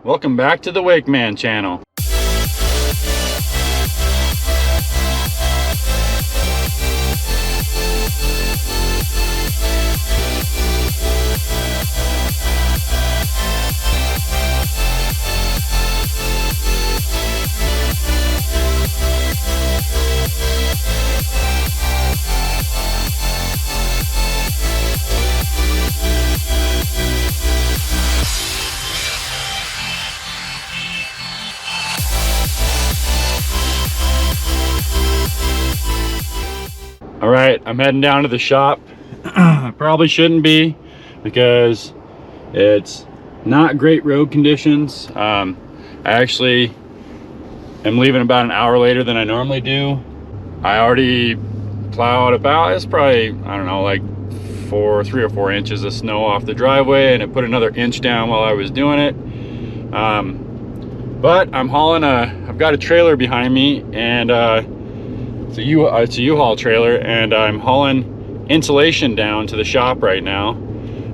Welcome back to the Wake Man channel. All right, I'm heading down to the shop. I probably shouldn't be because it's not great road conditions. I actually am leaving about an hour later than I normally do. I already plowed about, it's probably, I don't know, like 3 or 4 inches of snow off the driveway, and it put another inch down while I was doing it. But I'm hauling I've got a trailer behind me, and it's a U-Haul trailer, and I'm hauling insulation down to the shop right now.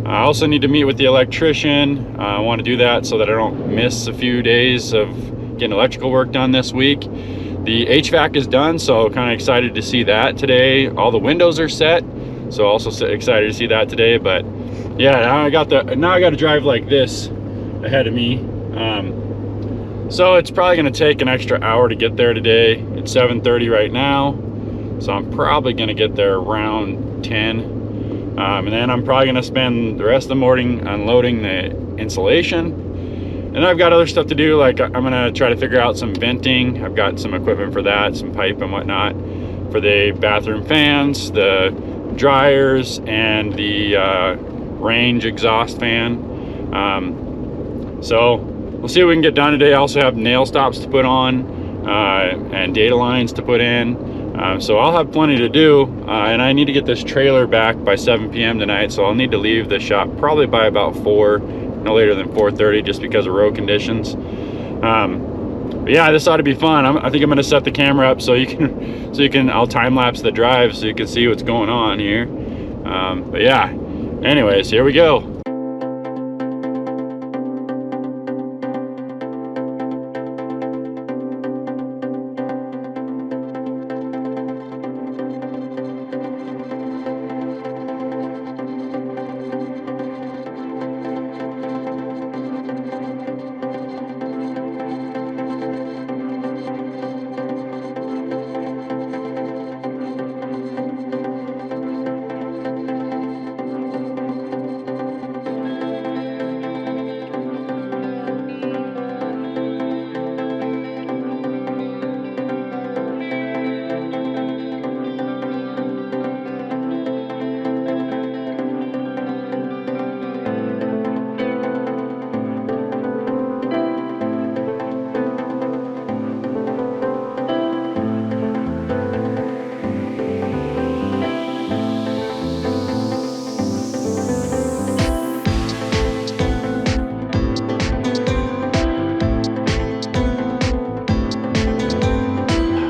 I also need to meet with the electrician. I want to do that so that I don't miss a few days of getting electrical work done this week. The HVAC is done, so kind of excited to see that today. All the windows are set, so also excited to see that today. But yeah, now I got to drive like this ahead of me. So it's probably going to take an extra hour to get there today. It's 7:30 right now, so I'm probably going to get there around 10. And then I'm probably going to spend the rest of the morning unloading the insulation. And I've got other stuff to do, like I'm going to try to figure out some venting. I've got some equipment for that, some pipe and whatnot, for the bathroom fans, the dryers, and the range exhaust fan. So we'll see what we can get done today. I also have nail stops to put on and data lines to put in. So I'll have plenty to do, and I need to get this trailer back by 7 p.m. tonight, so I'll need to leave the shop probably by about 4, no later than 4:30, just because of road conditions. But yeah, this ought to be fun. I think I'm going to set the camera up so you can I'll time lapse the drive so you can see what's going on here. But yeah, anyways, here we go.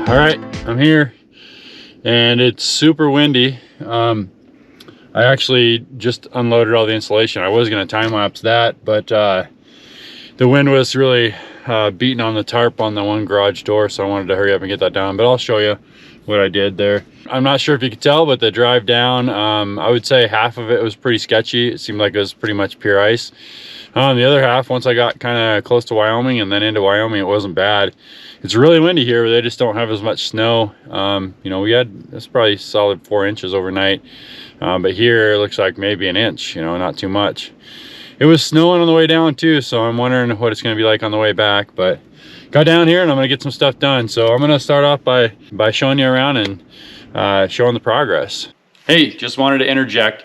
All right, I'm here, and it's super windy. I actually just unloaded all the insulation. I was going to time lapse that, but the wind was really beating on the tarp on the one garage door, so I wanted to hurry up and get that done. But I'll show you what I did there. I'm not sure if you could tell, but the drive down, I would say half of it was pretty sketchy. It seemed like it was pretty much pure ice. The other half, once I got kind of close to Wyoming and then into Wyoming, it wasn't bad. It's really windy here, but they just don't have as much snow. You know, it's probably solid 4 inches overnight, but here it looks like maybe an inch, you know, not too much. It was snowing on the way down too, so I'm wondering what it's going to be like on the way back. But got down here and I'm going to get some stuff done. So I'm going to start off by showing you around and showing the progress. Hey, just wanted to interject.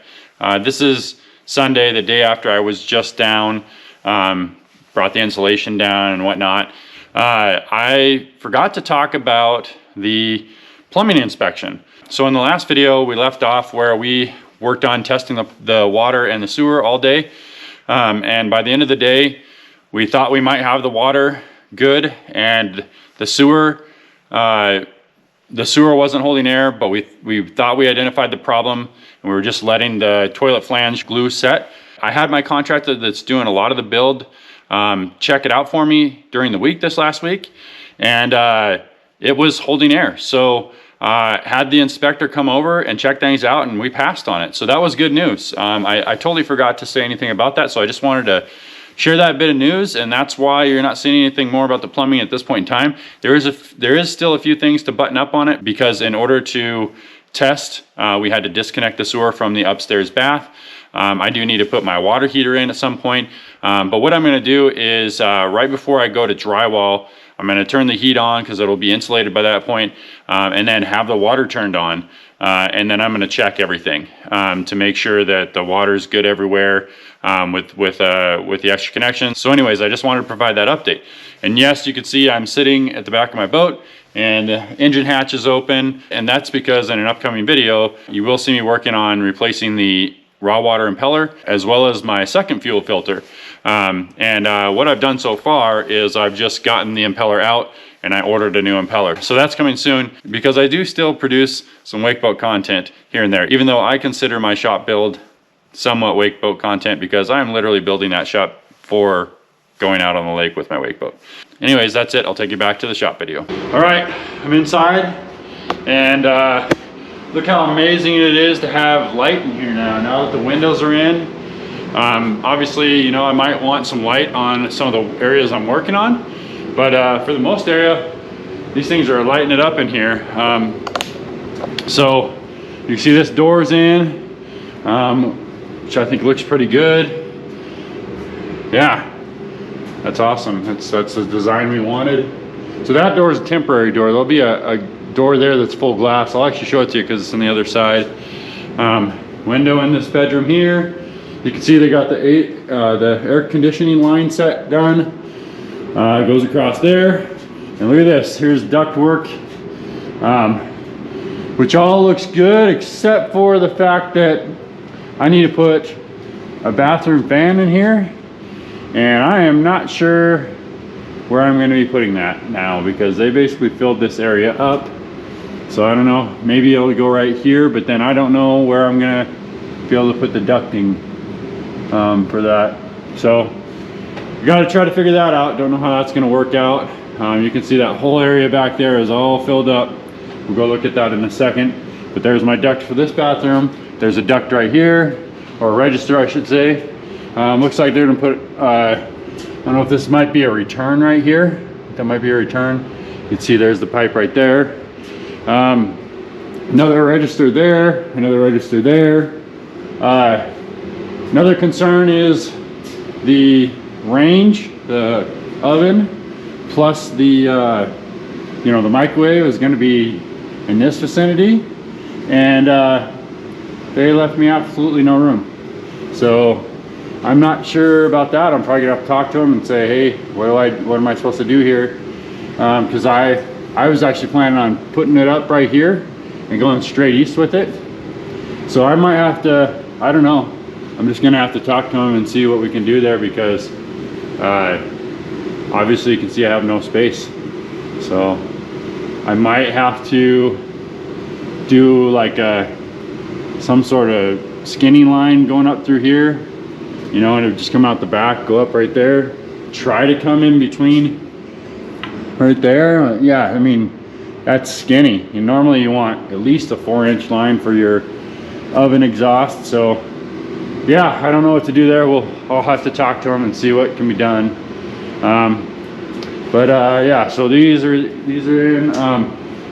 This is Sunday, the day after I was just down, brought the insulation down and whatnot. I forgot to talk about the plumbing inspection. So in the last video, we left off where we worked on testing the water and the sewer all day. And by the end of the day, we thought we might have the water good, and the sewer wasn't holding air, but we thought we identified the problem, and we were just letting the toilet flange glue set. I had my contractor that's doing a lot of the build check it out for me during the week this last week, and it was holding air. So had the inspector come over and check things out, and we passed on it. So that was good news. I totally forgot to say anything about that, so I just wanted to share that bit of news, and that's why you're not seeing anything more about the plumbing at this point in time. There is still a few things to button up on it, because in order to test, we had to disconnect the sewer from the upstairs bath. I do need to put my water heater in at some point, but what I'm going to do is right before I go to drywall, I'm going to turn the heat on because it'll be insulated by that point, and then have the water turned on, and then I'm going to check everything to make sure that the water's good everywhere with the extra connections. So anyways, I just wanted to provide that update. And yes, you can see I'm sitting at the back of my boat, and the engine hatch is open, and that's because in an upcoming video you will see me working on replacing the raw water impeller as well as my second fuel filter. What I've done so far is I've just gotten the impeller out and I ordered a new impeller. So that's coming soon, because I do still produce some wake boat content here and there, even though I consider my shop build somewhat wake boat content, because I'm literally building that shop for going out on the lake with my wake boat. Anyways, that's it. I'll take you back to the shop video. All right, I'm inside, and look how amazing it is to have light in here now that the windows are in. Obviously, you know, I might want some light on some of the areas I'm working on, but for the most area, these things are lighting it up in here. So you can see this door's in, which I think looks pretty good. Yeah, that's awesome. That's the design we wanted. So that door is a temporary door. There'll be a door there that's full glass. I'll actually show it to you because it's on the other side. Window in this bedroom here. You can see they got the air conditioning line set done. It goes across there. And look at this, here's duct work, which all looks good except for the fact that I need to put a bathroom fan in here. And I am not sure where I'm going to be putting that now, because they basically filled this area up. So I don't know, maybe it'll go right here, but then I don't know where I'm going to be able to put the ducting for that. So you got to try to figure that out. Don't know how that's going to work out. You can see that whole area back there is all filled up. We'll go look at that in a second. But there's my duct for this bathroom. There's a duct right here, or a register I should say. Looks like they're going to put, I don't know if this might be a return right here. That might be a return. You can see there's the pipe right there. Another register there, another register there. Another concern is the range, the oven, plus the you know, the microwave is going to be in this vicinity, and they left me absolutely no room. So I'm not sure about that. I'm probably gonna have to talk to them and say, hey, what am I supposed to do here? Because I was actually planning on putting it up right here and going straight east with it. So I might have to, I don't know. I'm just gonna have to talk to them and see what we can do there, because obviously you can see I have no space. So I might have to do like some sort of skinny line going up through here, you know, and it would just come out the back, go up right there, try to come in between right there. Yeah, I mean, that's skinny. And normally you want at least a 4-inch line for your oven exhaust. So yeah, I don't know what to do there. I'll have to talk to them and see what can be done. Yeah, so these are in.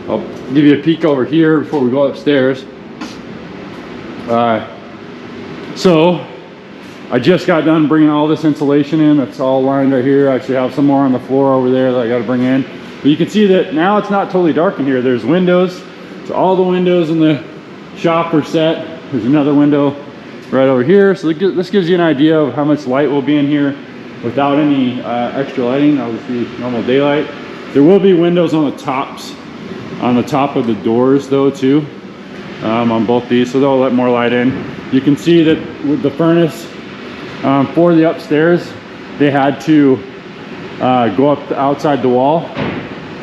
I'll give you a peek over here before we go upstairs. So I just got done bringing all this insulation in. That's all lined right here. I actually have some more on the floor over there that I got to bring in. But you can see that now it's not totally dark in here. There's windows. So all the windows in the shop are set. There's another window right over here. So this gives you an idea of how much light will be in here without any extra lighting. Obviously normal daylight. There will be windows on the tops, on the top of the doors though too, on both these, so they'll let more light in. You can see that with the furnace for the upstairs, they had to go up outside the wall,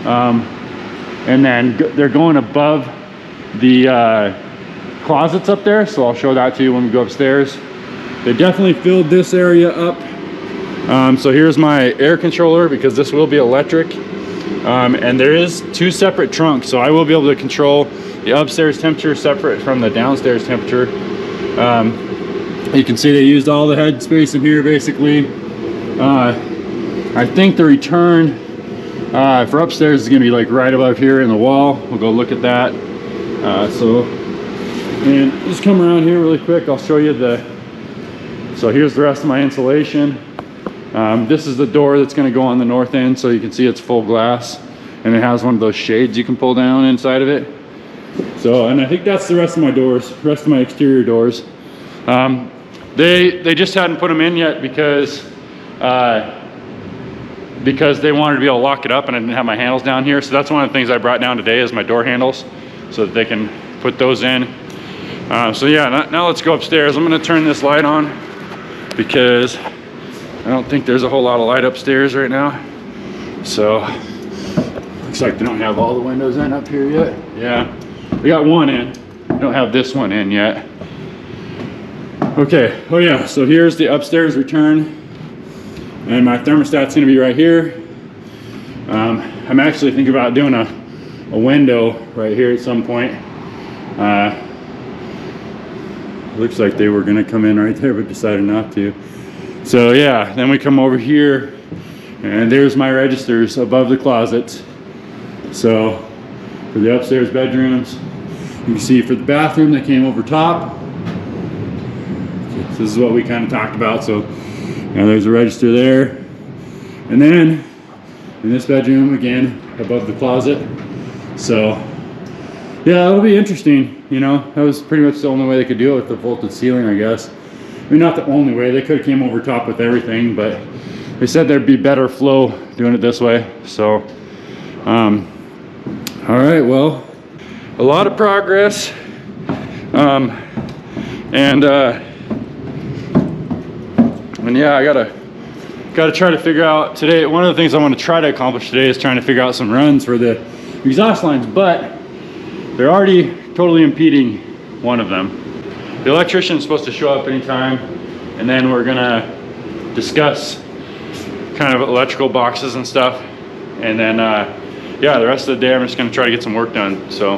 and then they're going above the closets up there, so I'll show that to you when we go upstairs. They definitely filled this area up So here's my air controller, because this will be electric. And there is 2 separate trunks, so I will be able to control the upstairs temperature separate from the downstairs temperature. You can see they used all the head space in here basically. I think the return for upstairs is gonna be like right above here in the wall. We'll go look at that. And just come around here really quick. I'll show you so here's the rest of my insulation. This is the door that's going to go on the north end, so you can see it's full glass, and it has one of those shades you can pull down inside of it. So, and I think that's the rest of my doors, rest of my exterior doors. They just hadn't put them in yet because they wanted to be able to lock it up, and I didn't have my handles down here. So that's one of the things I brought down today is my door handles, so that they can put those in. So yeah, now let's go upstairs. I'm going to turn this light on because I don't think there's a whole lot of light upstairs right now. So looks like they don't have all the windows in up here yet. Yeah, we got one in. We don't have this one in yet. Okay, oh yeah, so here's the upstairs return, and my thermostat's gonna be right here. I'm actually thinking about doing a window right here at some point. Looks like they were gonna come in right there, but decided not to. So yeah, then we come over here, and there's my registers above the closets. So for the upstairs bedrooms, you can see for the bathroom that came over top. This is what we kind of talked about. So now there's a register there, and then in this bedroom again above the closet. So yeah, it'll be interesting. You know, that was pretty much the only way they could do it with the vaulted ceiling, I guess. I mean, not the only way. They could have came over top with everything, but they said there'd be better flow doing it this way. So, all right, well, a lot of progress. And yeah, I gotta try to figure out today. One of the things I want to try to accomplish today is trying to figure out some runs for the exhaust lines, but they're already totally impeding one of them. The electrician is supposed to show up anytime, and then we're gonna discuss kind of electrical boxes and stuff, and then yeah, the rest of the day I'm just gonna try to get some work done. So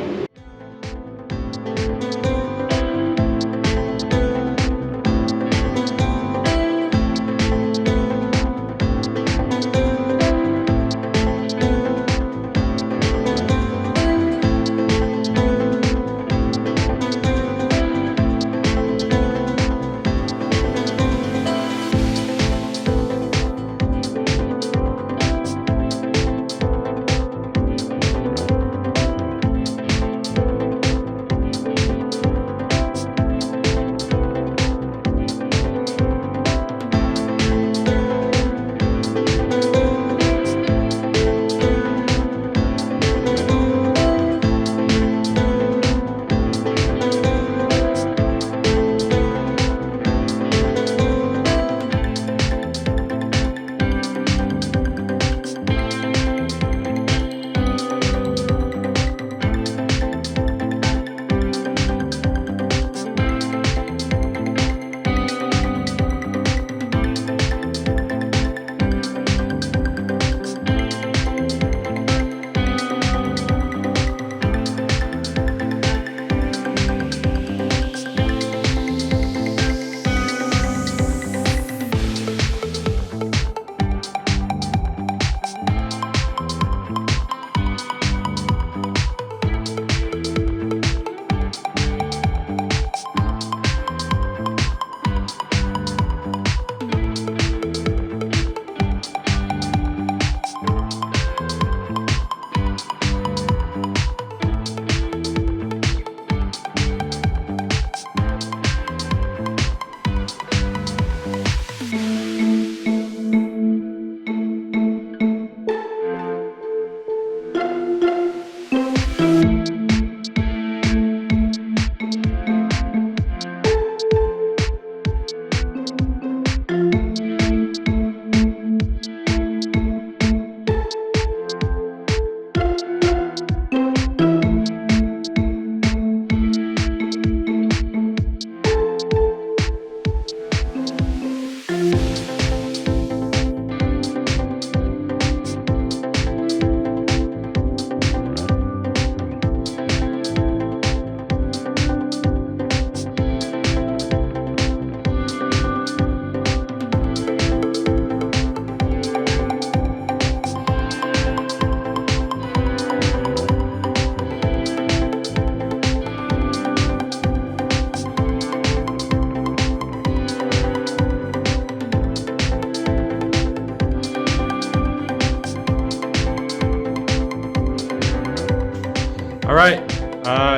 All right,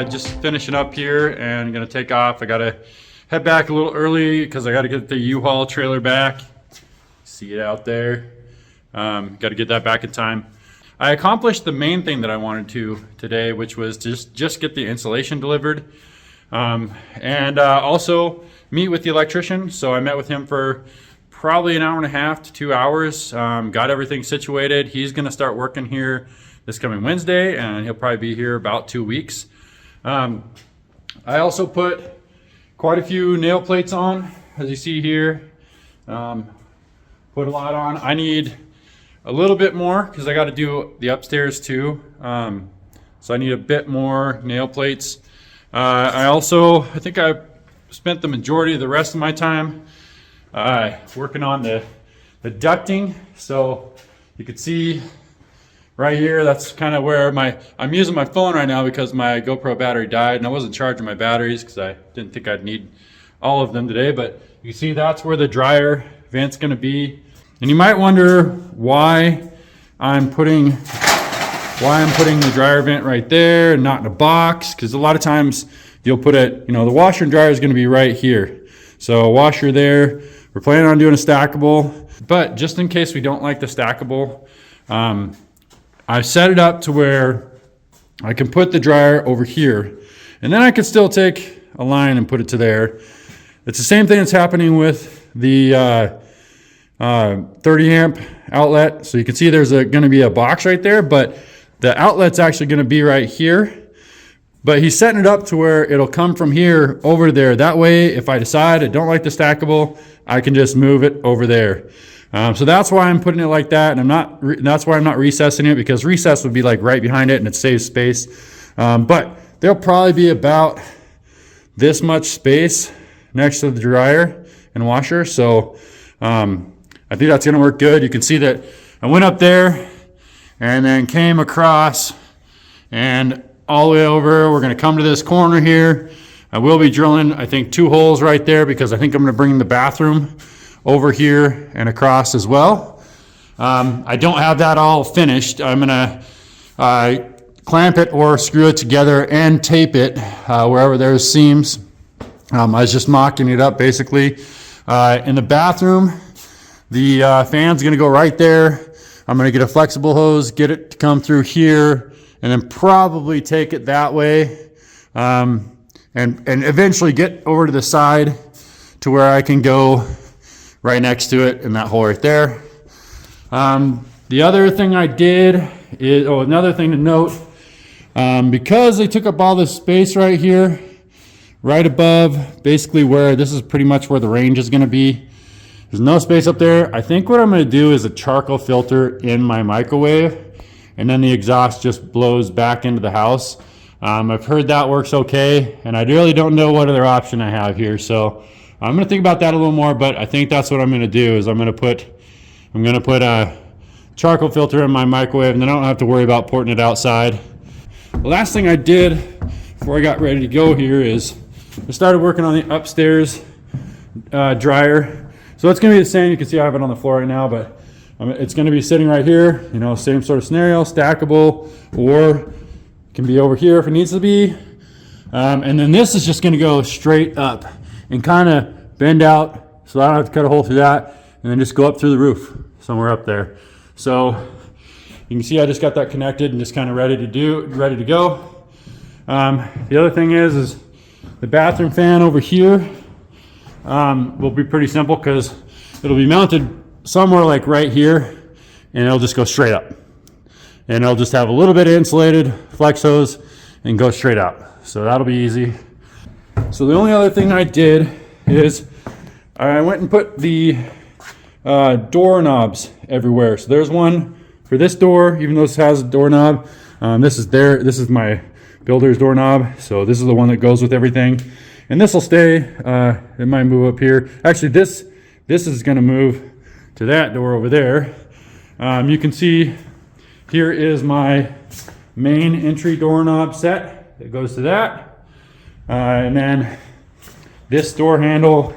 just finishing up here and gonna take off. I gotta head back a little early because I gotta get the U-Haul trailer back. See it out there. Gotta get that back in time. I accomplished the main thing that I wanted to today, which was just get the insulation delivered. And also meet with the electrician. So I met with him for probably an hour and a half to 2 hours. Got everything situated. He's gonna start working here this coming Wednesday, and he'll probably be here about 2 weeks. I also put quite a few nail plates on, as you see here. Put a lot on. I need a little bit more because I got to do the upstairs too. So I need a bit more nail plates. I think I spent the majority of the rest of my time working on the ducting. So you can see right here, that's kind of where I'm using my phone right now because my GoPro battery died and I wasn't charging my batteries because I didn't think I'd need all of them today. But you can see that's where the dryer vent's going to be. And you might wonder why I'm putting the dryer vent right there and not in a box, because a lot of times you'll put it, the washer and dryer is going to be right here. So washer there. We're planning on doing a stackable, but just in case we don't like the stackable, I've set it up to where I can put the dryer over here, and then I can still take a line and put it to there. It's the same thing that's happening with the 30 amp outlet. So you can see there's going to be a box right there, but the outlet's actually going to be right here. But he's setting it up to where it'll come from here over there. That way, if I decide I don't like the stackable, I can just move it over there. So that's why I'm putting it like that, and that's why I'm not recessing it, because recess would be like right behind it and it saves space. But there'll probably be about this much space next to the dryer and washer. So I think that's gonna work good. You can see that I went up there and then came across and all the way over. We're gonna come to this corner here. I will be drilling, I think, 2 holes right there because I think I'm gonna bring the bathroom over here and across as well. I don't have that all finished. I'm gonna clamp it or screw it together and tape it wherever there's seams. I was just mocking it up basically. In the bathroom, the fan's gonna go right there. I'm gonna get a flexible hose, get it to come through here, and then probably take it that way, and eventually get over to the side to where I can go right next to it in that hole right there. The other thing I did is, another thing to note, because they took up all this space right here, right above, basically where this is pretty much where the range is gonna be. There's no space up there. I think what I'm gonna do is a charcoal filter in my microwave, and then the exhaust just blows back into the house. I've heard that works okay, and I really don't know what other option I have here. So I'm gonna think about that a little more, but I think that's what I'm gonna do is I'm gonna put a charcoal filter in my microwave, and then I don't have to worry about porting it outside. The last thing I did before I got ready to go here is I started working on the upstairs dryer. So it's gonna be the same. You can see I have it on the floor right now, but it's gonna be sitting right here, same sort of scenario, stackable, or can be over here if it needs to be. And then this is just gonna go straight up and kind of bend out so I don't have to cut a hole through that, and then just go up through the roof somewhere up there. So you can see I just got that connected and just kind of ready to go. The other thing is the bathroom fan over here will be pretty simple because it'll be mounted somewhere like right here, and it'll just go straight up. And it'll just have a little bit of insulated flex hose and go straight out. So that'll be easy. So the only other thing I did is I went and put the doorknobs everywhere. So there's one for this door, even though this has a doorknob. This is my builder's doorknob. So this is the one that goes with everything. And this will stay, it might move up here. Actually, this is gonna move to that door over there. You can see here is my main entry doorknob set that goes to that. And then this door handle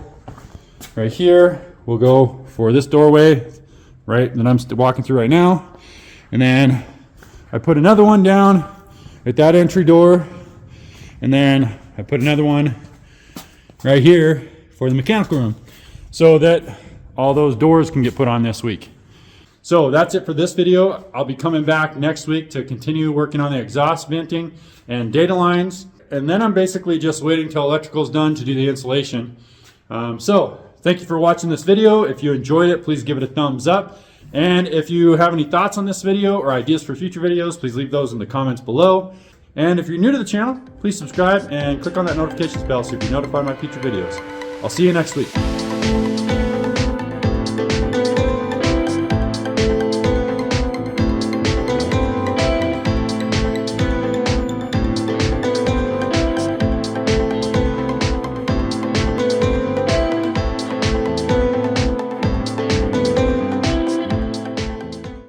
right here will go for this doorway, right, that I'm walking through right now. And then I put another one down at that entry door, and then I put another one right here for the mechanical room, so that all those doors can get put on this week. So that's it for this video. I'll be coming back next week to continue working on the exhaust venting and data lines. And then I'm basically just waiting till electrical's done to do the installation. So thank you for watching this video. If you enjoyed it, please give it a thumbs up. And if you have any thoughts on this video or ideas for future videos, please leave those in the comments below. And if you're new to the channel, please subscribe and click on that notifications bell so you'll be notified of my future videos. I'll see you next week.